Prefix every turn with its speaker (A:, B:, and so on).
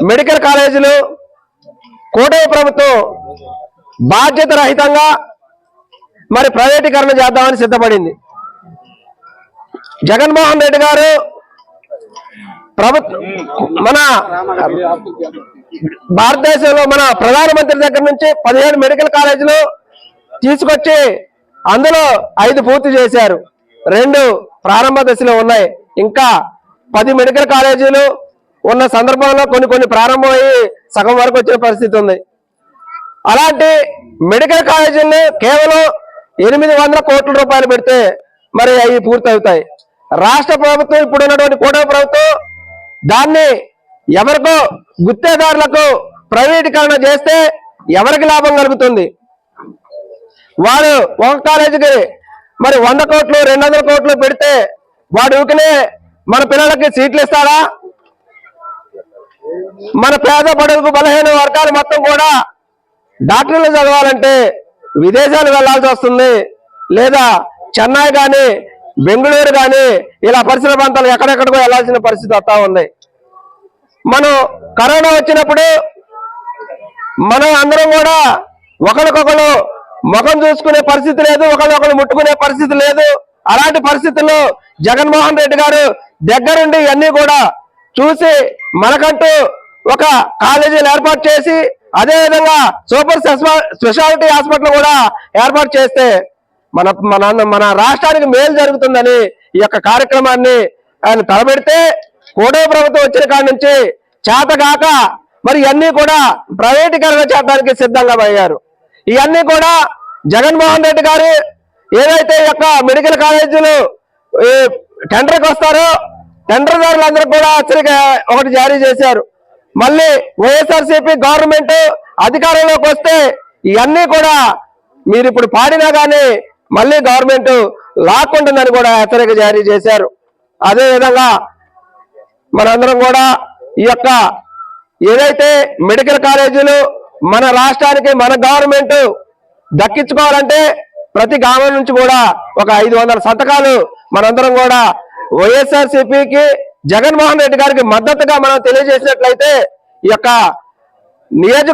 A: Medical కాలేజీలు కూటమి ప్రభుత్వం బాధ్యత రహితంగా మరి ప్రైవేటీకరణ చేద్దామని సిద్ధపడింది. జగన్మోహన్ రెడ్డి గారు మన భారతదేశంలో మన ప్రధానమంత్రి దగ్గర నుంచి 17 మెడికల్ కాలేజీలు తీసుకొచ్చి అందులో 5 పూర్తి చేశారు, 2 ప్రారంభ దశలో ఉన్నాయి. ఇంకా 10 మెడికల్ కాలేజీలు ఉన్న సందర్భంలో కొన్ని ప్రారంభమయ్యి సగం వరకు వచ్చిన పరిస్థితి ఉంది. అలాంటి మెడికల్ కాలేజీల్ని కేవలం 800 కోట్ల రూపాయలు పెడితే మరి అవి పూర్తి అవుతాయి. రాష్ట్ర ప్రభుత్వం ఇప్పుడు ఉన్నటువంటి కూటమి ప్రభుత్వం దాన్ని ఎవరికో గుత్తేదారులకు ప్రైవేటీకరణ చేస్తే ఎవరికి లాభం కలుగుతుంది? వాడు ఒక కాలేజీకి మరి 100 కోట్లు 200 కోట్లు పెడితే వాడు ఊరికనే మన పిల్లలకి సీట్లు ఇస్తాడా? మన పేద బడుగు బలహీన వర్గాలు మొత్తం కూడా డాక్టర్లు చదవాలంటే విదేశాలు వెళ్లాల్సి వస్తుంది, లేదా చెన్నై కానీ బెంగళూరు కానీ ఇలా పరిసర ప్రాంతాలు ఎక్కడెక్కడికో వెళ్లాల్సిన పరిస్థితి వస్తా ఉంది. మనం కరోనా వచ్చినప్పుడు మనం అందరం కూడా ఒకరికొకరు ముఖం చూసుకునే పరిస్థితి లేదు, ఒకరికొకరు ముట్టుకునే పరిస్థితి లేదు. అలాంటి పరిస్థితుల్లో జగన్మోహన్ రెడ్డి గారు దగ్గరుండి ఇవన్నీ కూడా చూసి మనకంటూ ఒక కాలేజీలు ఏర్పాటు చేసి అదేవిధంగా సూపర్ స్పెషాలిటీ హాస్పిటల్ కూడా ఏర్పాటు చేస్తే మన రాష్ట్రానికి మేలు జరుగుతుందని ఈ యొక్క కార్యక్రమాన్ని ఆయన తలపెడితే కూటమి ప్రభుత్వం వచ్చిన కాడి నుంచి చేతగాక మరి ఇవన్నీ కూడా ప్రైవేటీకరణ చేయడానికి సిద్ధంగా అయ్యారు. ఇవన్నీ కూడా జగన్మోహన్ రెడ్డి గారు ఏదైతే ఈ యొక్క మెడికల్ కాలేజీలు టెండర్కి వస్తారో టెండర్దారులందరూ కూడా హెచ్చరిక ఒకటి జారీ చేశారు. మళ్ళీ వైఎస్ఆర్సీపీ గవర్నమెంట్ అధికారంలోకి వస్తే ఇవన్నీ కూడా మీరు ఇప్పుడు పాడినా కానీ మళ్ళీ గవర్నమెంట్ లాక్కుంటుందని కూడా హెచ్చరిక జారీ చేశారు. అదేవిధంగా మనందరం కూడా ఈ యొక్క ఏదైతే మెడికల్ కాలేజీలు మన రాష్ట్రానికి మన గవర్నమెంట్ దక్కించుకోవాలంటే ప్రతి గ్రామం నుంచి కూడా ఒక 500 సంతకాలు మనందరం కూడా వైఎస్ఆర్సీపీకి జగన్మోహన్ రెడ్డి గారికి మద్దతుగా మనం తెలియజేసినట్లయితే ఈ యొక్క నియోజక